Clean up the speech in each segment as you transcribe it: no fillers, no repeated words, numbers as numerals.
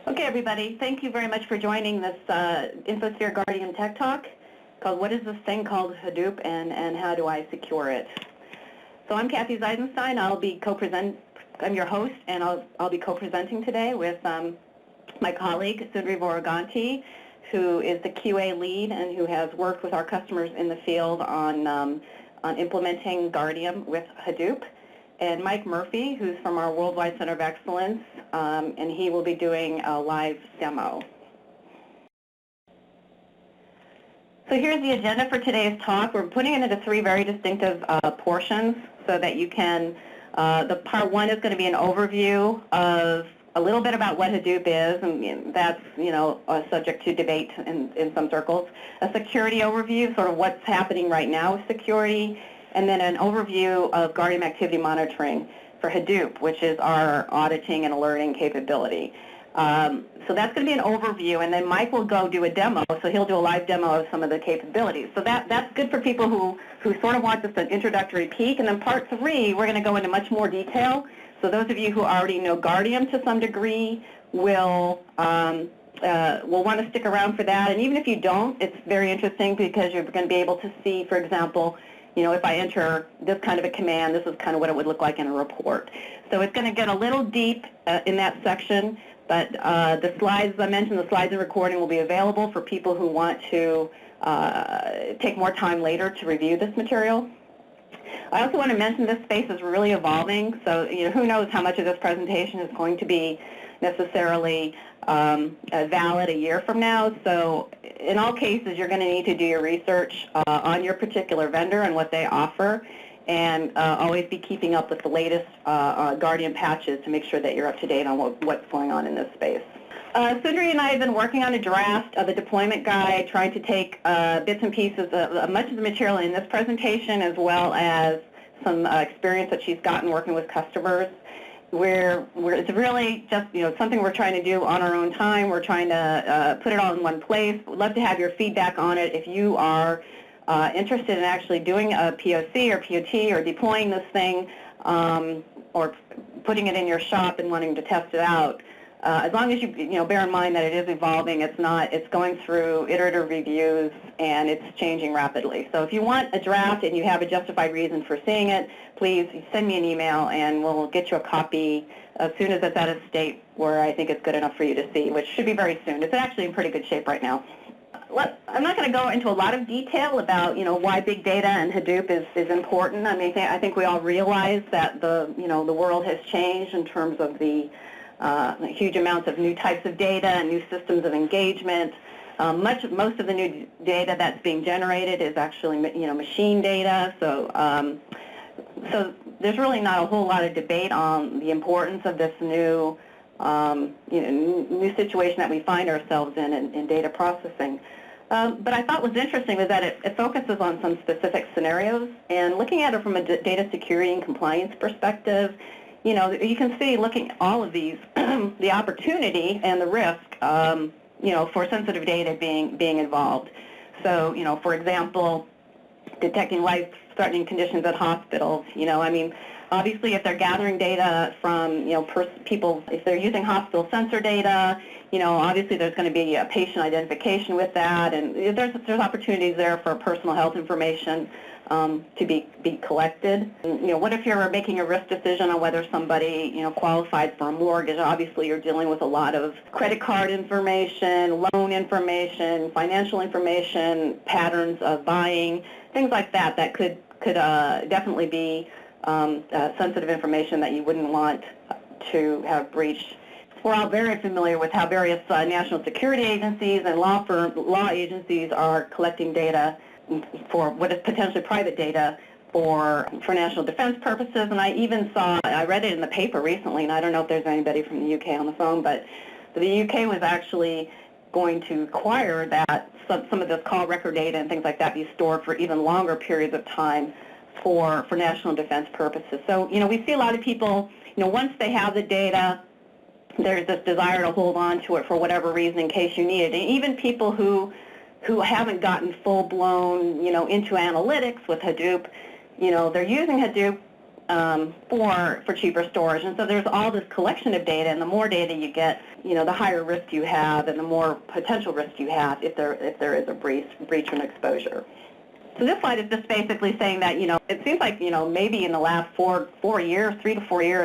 Okay, everybody, thank you very much for joining this InfoSphere Guardium Tech Talk called What is this thing called Hadoop and how do I secure it? So I'm Kathy Zeisenstein. I'm your host, and I'll be co-presenting today with my colleague, Sundri Voraganti, who is the QA lead and who has worked with our customers in the field on implementing Guardium with Hadoop, and Mike Murphy, who's from our Worldwide Center of Excellence, and he will be doing a live demo. So here's the agenda for today's talk. We're putting it into three very distinctive portions so that you can, the part one is going to be an overview of a little bit about what Hadoop is, and that's, subject to debate in some circles. A security overview, sort of what's happening right now with security, and then an overview of Guardium Activity Monitoring for Hadoop, which is our auditing and alerting capability. So that's going to be an overview, and then Mike will go do a demo, so he'll do a live demo of some of the capabilities. So that's good for people who sort of want just an introductory peek, and then part three, we're going to go into much more detail. So those of you who already know Guardium to some degree will want to stick around for that, and even if you don't, it's very interesting because you're going to be able to see, for example, if I enter this kind of a command, this is kind of what it would look like in a report. So it's going to get a little deep in that section, but the slides, as I mentioned, the slides and recording will be available for people who want to take more time later to review this material. I also want to mention this space is really evolving, so who knows how much of this presentation is going to be necessarily valid a year from now. So in all cases, you're going to need to do your research on your particular vendor and what they offer, and always be keeping up with the latest Guardium patches to make sure that you're up to date on what's going on in this space. Sundri and I have been working on a draft of the deployment guide, trying to take bits and pieces of much of the material in this presentation, as well as some experience that she's gotten working with customers. It's really just something we're trying to do on our own time. We're trying to put it all in one place. We'd love to have your feedback on it. If you are interested in actually doing a POC or POT or deploying this thing or putting it in your shop and wanting to test it out, as long as you bear in mind that it is evolving, it's going through iterative reviews and it's changing rapidly. So if you want a draft and you have a justified reason for seeing it, please send me an email and we'll get you a copy as soon as it's at a state where I think it's good enough for you to see, which should be very soon. It's actually in pretty good shape right now. I'm not going to go into a lot of detail about why big data and Hadoop is important. I mean, I think we all realize that the world has changed in terms of the huge amounts of new types of data and new systems of engagement. Most of the new data that's being generated is actually machine data. So there's really not a whole lot of debate on the importance of this new new situation that we find ourselves in data processing. But I thought was interesting was that it focuses on some specific scenarios, and looking at it from a data security and compliance perspective, you can see, looking at all of these, the opportunity and the risk, for sensitive data being involved. So, for example, detecting life-threatening conditions at hospitals. Obviously, if they're gathering data from, people, if they're using hospital sensor data, obviously there's going to be a patient identification with that, and there's opportunities there for personal health information to be collected. What if you're making a risk decision on whether somebody, qualified for a mortgage? Obviously, you're dealing with a lot of credit card information, loan information, financial information, patterns of buying, things like that that could definitely be sensitive information that you wouldn't want to have breached. We're all very familiar with how various national security agencies and law agencies are collecting data for what is potentially private data for national defense purposes. And I read it in the paper recently, and I don't know if there's anybody from the UK on the phone, but the UK was actually going to require that some of this call record data and things like that be stored for even longer periods of time for national defense purposes. So, we see a lot of people, once they have the data, there's this desire to hold on to it for whatever reason in case you need it. And even people who haven't gotten full-blown, into analytics with Hadoop, they're using Hadoop for cheaper storage. And so there's all this collection of data, and the more data you get, the higher risk you have, and the more potential risk you have if there is a breach or an exposure. So this slide is just basically saying that, it seems like, maybe in the last 3 to 4 years,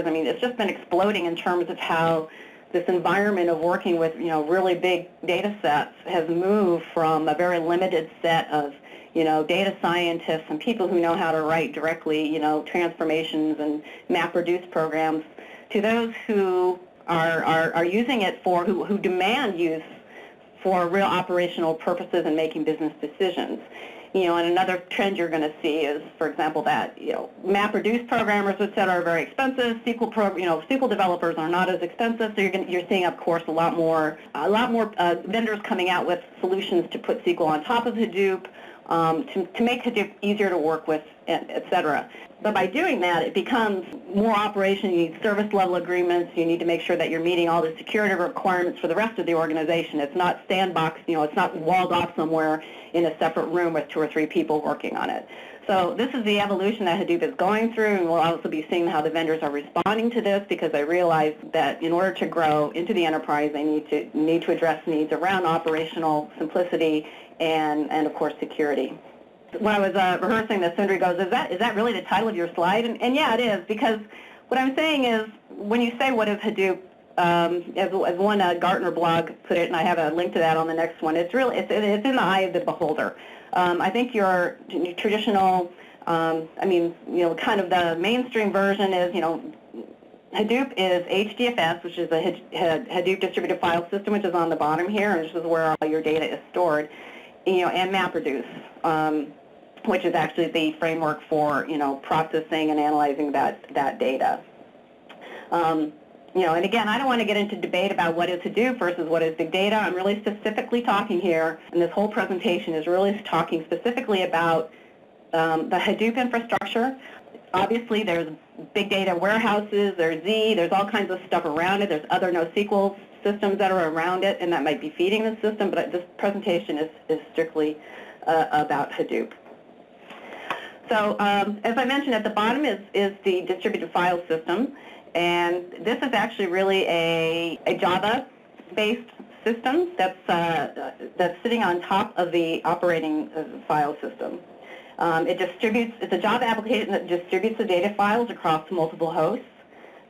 I mean, it's just been exploding in terms of how this environment of working with, really big data sets has moved from a very limited set of, data scientists and people who know how to write directly, transformations and MapReduce programs, to those who are using it who demand use for real operational purposes and making business decisions. And another trend you're going to see is, for example, that MapReduce programmers, et cetera, are very expensive. SQL developers are not as expensive. So you're seeing, of course, a lot more vendors coming out with solutions to put SQL on top of Hadoop, to make Hadoop easier to work with, et cetera. But by doing that, it becomes more operation. You need service level agreements. You need to make sure that you're meeting all the security requirements for the rest of the organization. It's not sandbox, it's not walled off somewhere in a separate room with 2 or 3 people working on it. So this is the evolution that Hadoop is going through, and we'll also be seeing how the vendors are responding to this, because they realize that in order to grow into the enterprise, they need to address needs around operational simplicity and of course, security. When I was rehearsing this, Sundari goes, is that really the title of your slide? And yeah, it is, because what I'm saying is, when you say what is Hadoop, as one Gartner blog put it, and I have a link to that on the next one, it's in the eye of the beholder. I think your traditional, kind of the mainstream version is, Hadoop is HDFS, which is a Hadoop distributed file system, which is on the bottom here, and this is where all your data is stored, and MapReduce, which is actually the framework for, processing and analyzing that data. And again, I don't want to get into debate about what is Hadoop versus what is big data. I'm really specifically talking here, and this whole presentation is really talking specifically about the Hadoop infrastructure. Obviously, there's big data warehouses, there's there's all kinds of stuff around it. There's other NoSQL systems that are around it and that might be feeding the system, but this presentation is strictly about Hadoop. So as I mentioned, at the bottom is the distributed file system, and this is actually really a Java-based system that's sitting on top of the operating file system. It's a Java application that distributes the data files across multiple hosts.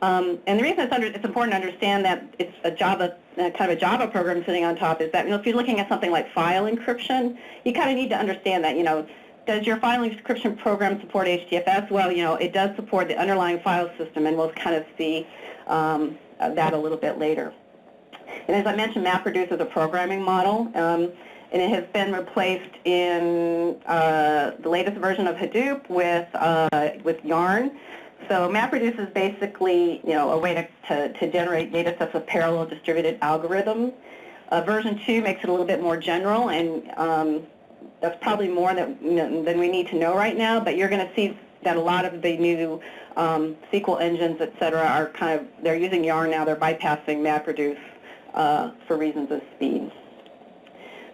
And the reason it's important to understand that it's a Java, kind of a Java program sitting on top is that, if you're looking at something like file encryption, you kind of need to understand that, does your file encryption program support HDFS? Well, it does support the underlying file system, and we'll kind of see that a little bit later. And as I mentioned, MapReduce is a programming model, and it has been replaced in the latest version of Hadoop with Yarn. So MapReduce is basically, a way to generate data sets with parallel distributed algorithms. Version 2 makes it a little bit more general, and that's probably more than we need to know right now, but you're going to see that a lot of the new SQL engines, et cetera, are they're using Yarn now. They're bypassing MapReduce for reasons of speed.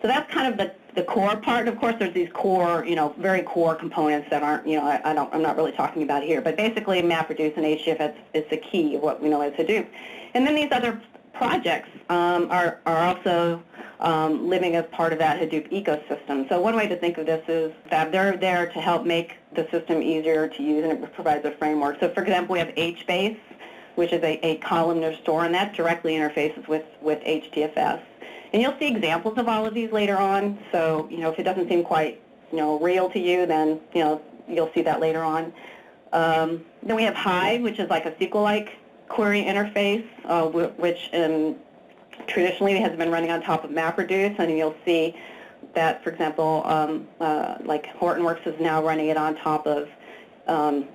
So that's kind of the core part. Of course, there's these core, very core components that aren't, I'm not really talking about here. But basically, MapReduce and HDFS is the key of what we know as Hadoop. And then these other projects are also living as part of that Hadoop ecosystem. So one way to think of this is that they're there to help make the system easier to use, and it provides a framework. So for example, we have HBase, which is a columnar store, and that directly interfaces with HDFS. And you'll see examples of all of these later on. So, if it doesn't seem quite, real to you, then, you'll see that later on. Then we have Hive, which is like a SQL-like query interface, which traditionally has been running on top of MapReduce, and you'll see that, for example, like Hortonworks is now running it on top of,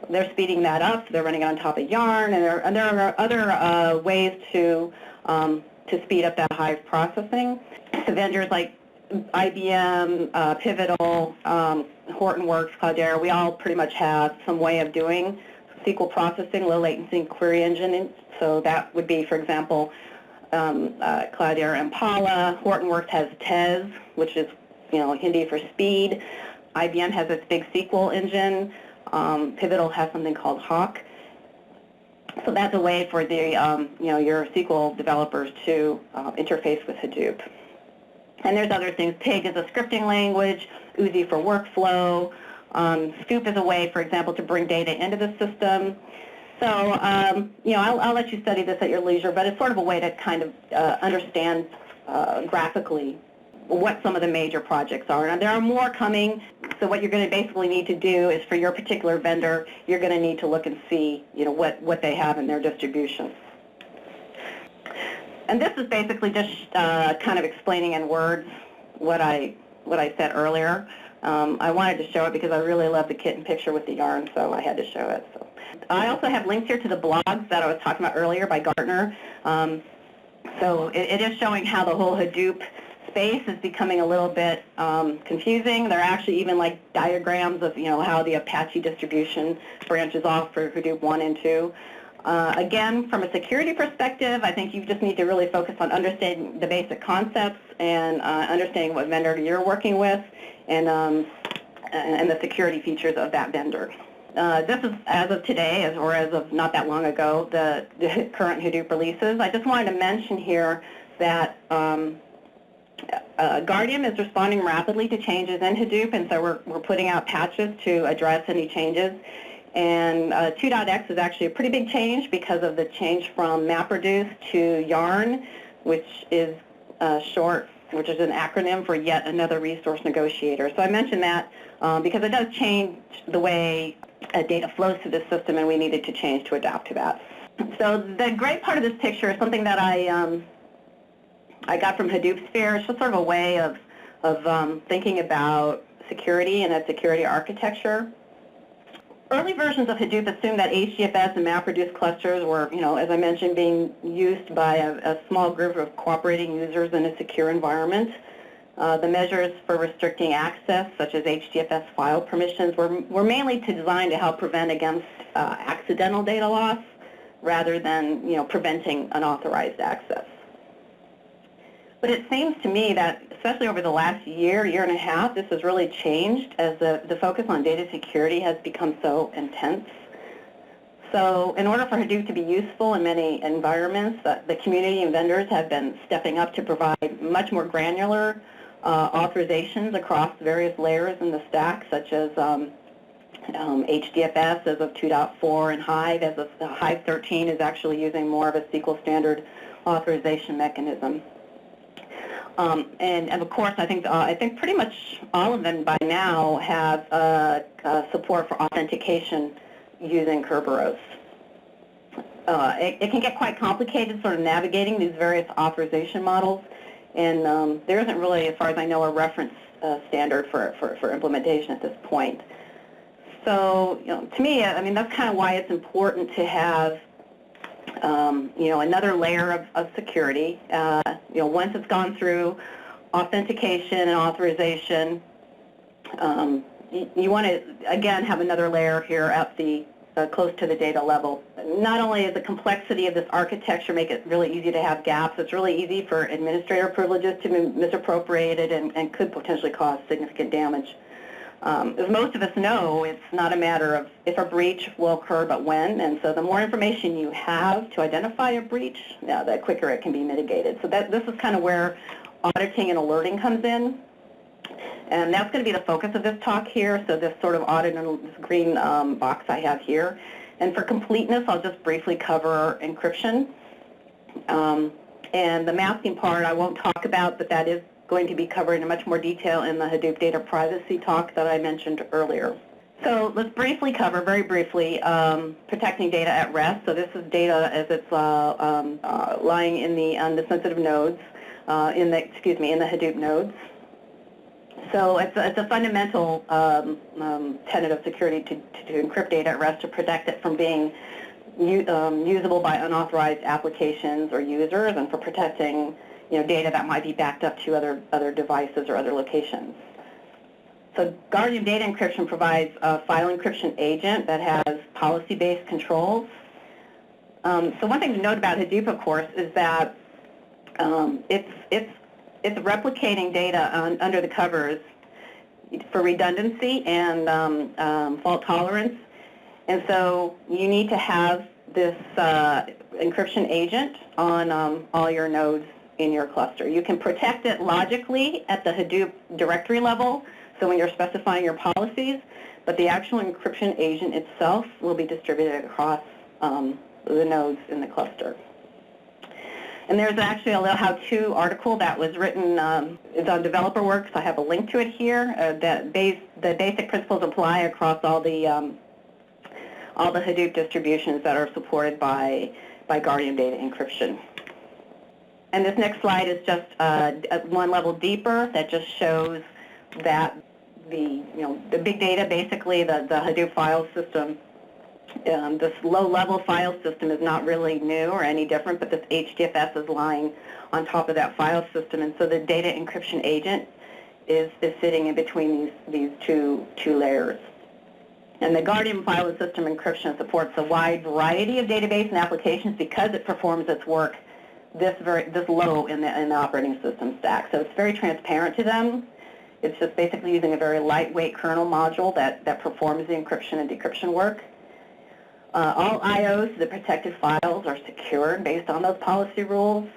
they're speeding that up, they're running it on top of Yarn, and there are other ways to speed up that Hive processing. So vendors like IBM, Pivotal, Hortonworks, Cloudera, we all pretty much have some way of doing SQL processing, low latency query engine. So that would be, for example, Cloudera Impala. Hortonworks has Tez, which is, Hindi for speed. IBM has its big SQL engine. Pivotal has something called Hawk. So that's a way for the, your SQL developers to interface with Hadoop. And there's other things. Pig is a scripting language, Oozie for workflow. Scoop is a way, for example, to bring data into the system. So, I'll let you study this at your leisure, but it's sort of a way to kind of understand graphically what some of the major projects are. And there are more coming, so what you're going to basically need to do is for your particular vendor, you're going to need to look and see, what they have in their distribution. And this is basically just kind of explaining in words what I said earlier. I wanted to show it because I really love the kitten picture with the yarn, so I had to show it. So I also have links here to the blogs that I was talking about earlier by Gartner. So it is showing how the whole Hadoop space is becoming a little bit confusing. There are actually even like diagrams of how the Apache distribution branches off for Hadoop 1 and 2. Again, from a security perspective, I think you just need to really focus on understanding the basic concepts and understanding what vendor you're working with and the security features of that vendor. This is as of today, or as of not that long ago, the current Hadoop releases. I just wanted to mention here that Guardium is responding rapidly to changes in Hadoop, and so we're putting out patches to address any changes. And 2.x is actually a pretty big change because of the change from MapReduce to YARN, which is which is an acronym for Yet Another Resource Negotiator. So I mentioned that because it does change the way data flows through the system, and we needed to change to adapt to that. So the great part of this picture is something that I got from Hadoop Sphere. It's just sort of a way of thinking about security and a security architecture. Early versions of Hadoop assumed that HDFS and MapReduce clusters were, as I mentioned, being used by a small group of cooperating users in a secure environment. The measures for restricting access, such as HDFS file permissions, were mainly designed to help prevent against accidental data loss rather than, preventing unauthorized access. But it seems to me that, especially over the last year and a half, this has really changed as the focus on data security has become so intense. So in order for Hadoop to be useful in many environments, the community and vendors have been stepping up to provide much more granular authorizations across various layers in the stack, such as HDFS as of 2.4 and Hive as of Hive 13 is actually using more of a SQL standard authorization mechanism. And of course, I think pretty much all of them by now have support for authentication using Kerberos. It can get quite complicated sort of navigating these various authorization models, and there isn't really, as far as I know, a reference standard for implementation at this point. So, to me, I mean, that's kind of why it's important to have another layer of security. Once it's gone through authentication and authorization, you want to, again, have another layer here at the close to the data level. Not only is the complexity of this architecture make it really easy to have gaps, it's really easy for administrator privileges to be misappropriated and could potentially cause significant damage. As most of us know, it's not a matter of if a breach will occur, but when. And so the more information you have to identify a breach, the quicker it can be mitigated. So this is kind of where auditing and alerting comes in. And that's going to be the focus of this talk here. So this sort of audit and this green box I have here. And for completeness, I'll just briefly cover encryption. And the masking part I won't talk about, but that is going to be covered in much more detail in the Hadoop data privacy talk that I mentioned earlier. So let's briefly cover, very briefly, protecting data at rest. So this is data as it's lying in the sensitive nodes, in the Hadoop nodes. So it's a fundamental tenet of security to encrypt data at rest to protect it from being usable by unauthorized applications or users, and for protecting data that might be backed up to other devices or other locations. So Guardium data encryption provides a file encryption agent that has policy-based controls. So one thing to note about Hadoop, of course, is that it's replicating data under the covers for redundancy and fault tolerance. And so you need to have this encryption agent on all your nodes in your cluster. You can protect it logically at the Hadoop directory level, so when you're specifying your policies, but the actual encryption agent itself will be distributed across the nodes in the cluster. And there's actually a little how-to article that was written, it's on DeveloperWorks. I have a link to it here. The basic principles apply across all the Hadoop distributions that are supported by Guardium data encryption. And this next slide is just one level deeper that just shows that the big data, basically the Hadoop file system, this low-level file system is not really new or any different, but this HDFS is lying on top of that file system, and so the data encryption agent is sitting in between these two layers. And the Guardium file system encryption supports a wide variety of database and applications because it performs its work this low in the operating system stack. So it's very transparent to them. It's just basically using a very lightweight kernel module that performs the encryption and decryption work. All IOs to the protected files are secured based on those policy rules.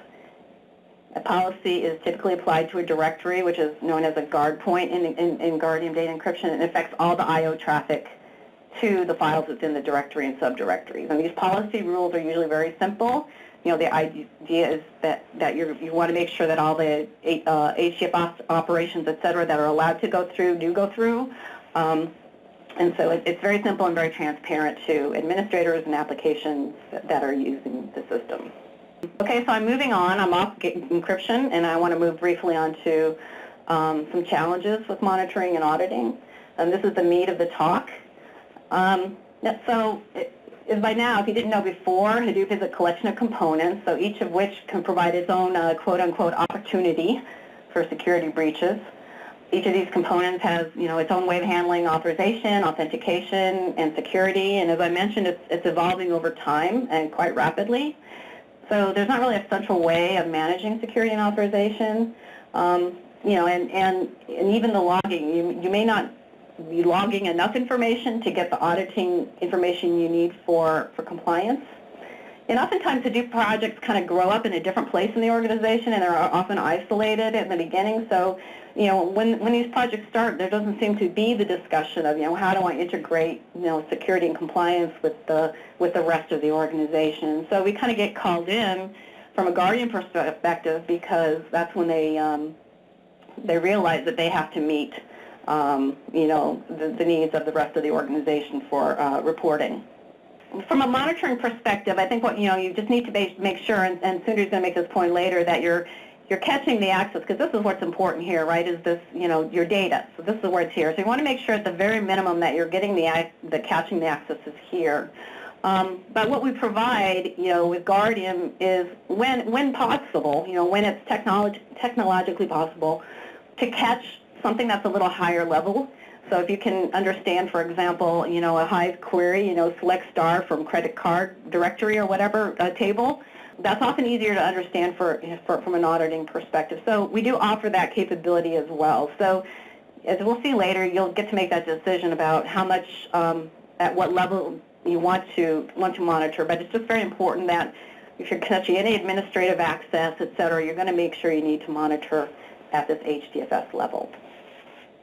A policy is typically applied to a directory, which is known as a guard point in Guardium data encryption, and it affects all the IO traffic to the files within the directory and subdirectories. And these policy rules are usually very simple. The idea is that you want to make sure that all the HDFS operations, et cetera, that are allowed to go through do go through. And so it's very simple and very transparent to administrators and applications that are using the system. Okay, so I'm moving on. I'm off encryption, and I want to move briefly on to some challenges with monitoring and auditing. And this is the meat of the talk. By now, if you didn't know before, Hadoop is a collection of components, so each of which can provide its own quote-unquote opportunity for security breaches. Each of these components has, its own way of handling authorization, authentication, and security. And as I mentioned, it's evolving over time and quite rapidly. So there's not really a central way of managing security and authorization. And even the logging, you may not be logging enough information to get the auditing information you need for compliance. And oftentimes Hadoop projects kind of grow up in a different place in the organization, and they're often isolated in the beginning. So, when these projects start, there doesn't seem to be the discussion of, how do I integrate, security and compliance with the rest of the organization. So we kind of get called in from a Guardium perspective because that's when they realize that they have to meet, the needs of the rest of the organization for reporting. From a monitoring perspective, I think what you just need to make sure, and Sundari's going to make this point later, that you're catching the access, because this is what's important here, right? Is this your data? So this is where it's here. So you want to make sure at the very minimum that you're getting the catching the access is here. But what we provide, with Guardium is when possible, when it's technologically possible, to catch something that's a little higher level. So if you can understand, for example, a Hive query, select star from credit card directory or whatever table, that's often easier to understand from an auditing perspective. So we do offer that capability as well. So as we'll see later, you'll get to make that decision about how much, at what level you want to monitor. But it's just very important that if you're catching any administrative access, et cetera, you're going to make sure you need to monitor at this HDFS level.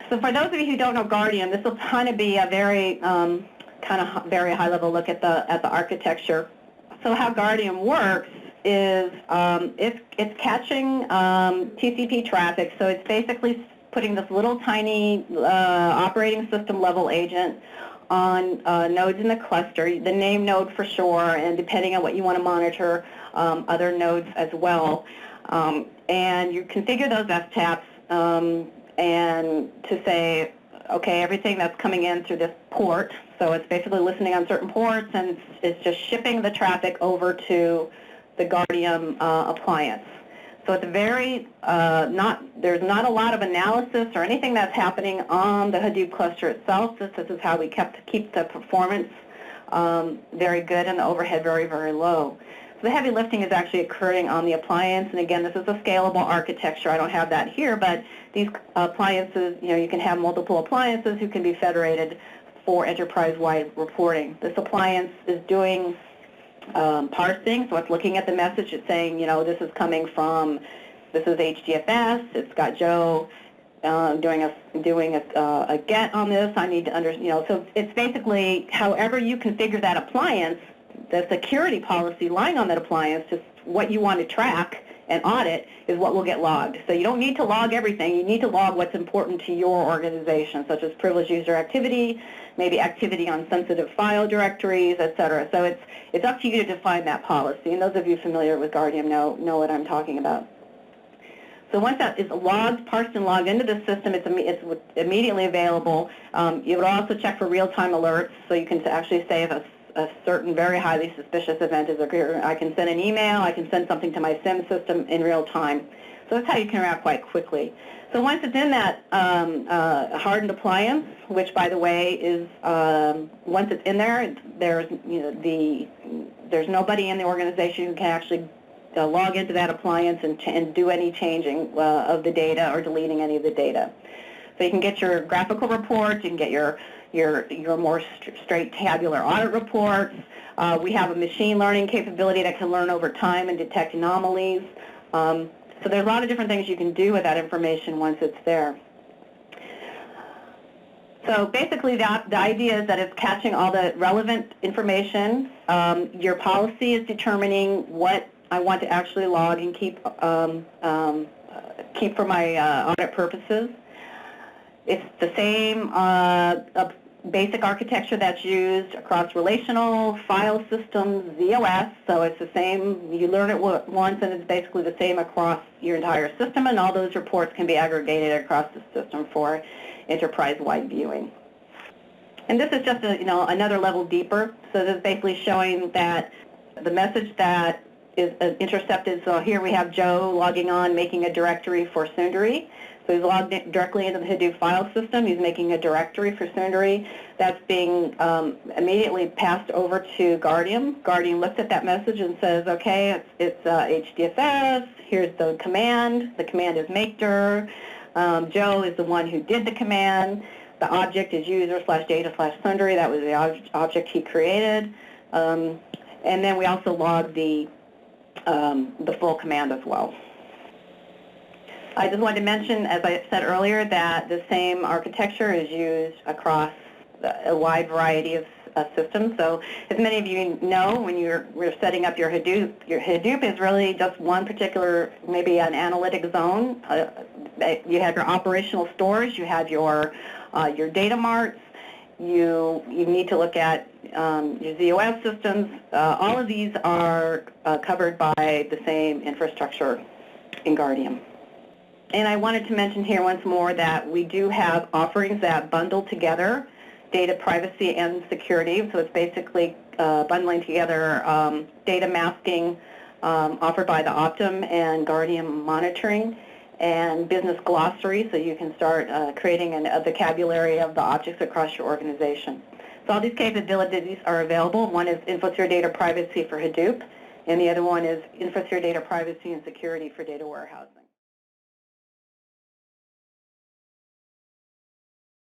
So for those of you who don't know Guardium, this will kind of be a very very high-level look at the architecture. So how Guardium works is it's catching TCP traffic. So it's basically putting this little tiny operating system level agent on nodes in the cluster, the name node for sure, and depending on what you want to monitor, other nodes as well. And you configure those STAPs and to say, okay, everything that's coming in through this port, so it's basically listening on certain ports, and it's just shipping the traffic over to the Guardium appliance. So it's very, there's not a lot of analysis or anything that's happening on the Hadoop cluster itself. This is how we keep the performance very good and the overhead very, very low. So the heavy lifting is actually occurring on the appliance, and again, this is a scalable architecture. I don't have that here, but these appliances, you can have multiple appliances who can be federated for enterprise-wide reporting. This appliance is doing parsing, so it's looking at the message. It's saying, this is coming from, this is HDFS. It's got Joe doing a get on this. I need to so it's basically however you configure that appliance, the security policy lying on that appliance, just what you want to track and audit is what will get logged. So you don't need to log everything. You need to log what's important to your organization, such as privileged user activity, maybe activity on sensitive file directories, et cetera. So it's up to you to define that policy. And those of you familiar with Guardium know what I'm talking about. So once that is logged, parsed, and logged into the system, it's immediately available. You would also check for real-time alerts, so you can actually say if a certain very highly suspicious event is occurring. I can send an email, I can send something to my SIM system in real time. So that's how you can react quite quickly. So once it's in that hardened appliance, which by the way is, once it's in there, there's nobody in the organization who can actually log into that appliance and do any changing of the data or deleting any of the data. So you can get your graphical reports, you can get your more straight tabular audit reports. We have a machine learning capability that can learn over time and detect anomalies. So there's a lot of different things you can do with that information once it's there. So basically the idea is that it's catching all the relevant information. Your policy is determining what I want to actually log and keep for my audit purposes. It's the same basic architecture that's used across relational, file systems, ZOS, so it's the same, you learn it once and it's basically the same across your entire system, and all those reports can be aggregated across the system for enterprise-wide viewing. And this is just another level deeper, so this is basically showing that the message that is intercepted, so here we have Joe logging on, making a directory for Sundari. So he's logged directly into the Hadoop file system. He's making a directory for Sundari. That's being immediately passed over to Guardium. Guardium looks at that message and says, okay, it's HDFS. Here's the command. The command is makedir. Joe is the one who did the command. The object is user/data/Sundari. That was the object he created. And then we also log the full command as well. I just wanted to mention, as I said earlier, that the same architecture is used across a wide variety of systems. So as many of you know, when you're setting up your Hadoop is really just one particular, maybe an analytic zone. You have your operational stores, you have your data marts, you need to look at your ZOS systems. All of these are covered by the same infrastructure in Guardium. And I wanted to mention here once more that we do have offerings that bundle together data privacy and security. So it's basically bundling together data masking offered by the Optum and Guardium monitoring, and business glossary, so you can start creating a vocabulary of the objects across your organization. So all these capabilities are available. One is InfoSphere Data Privacy for Hadoop, and the other one is InfoSphere Data Privacy and Security for data warehousing.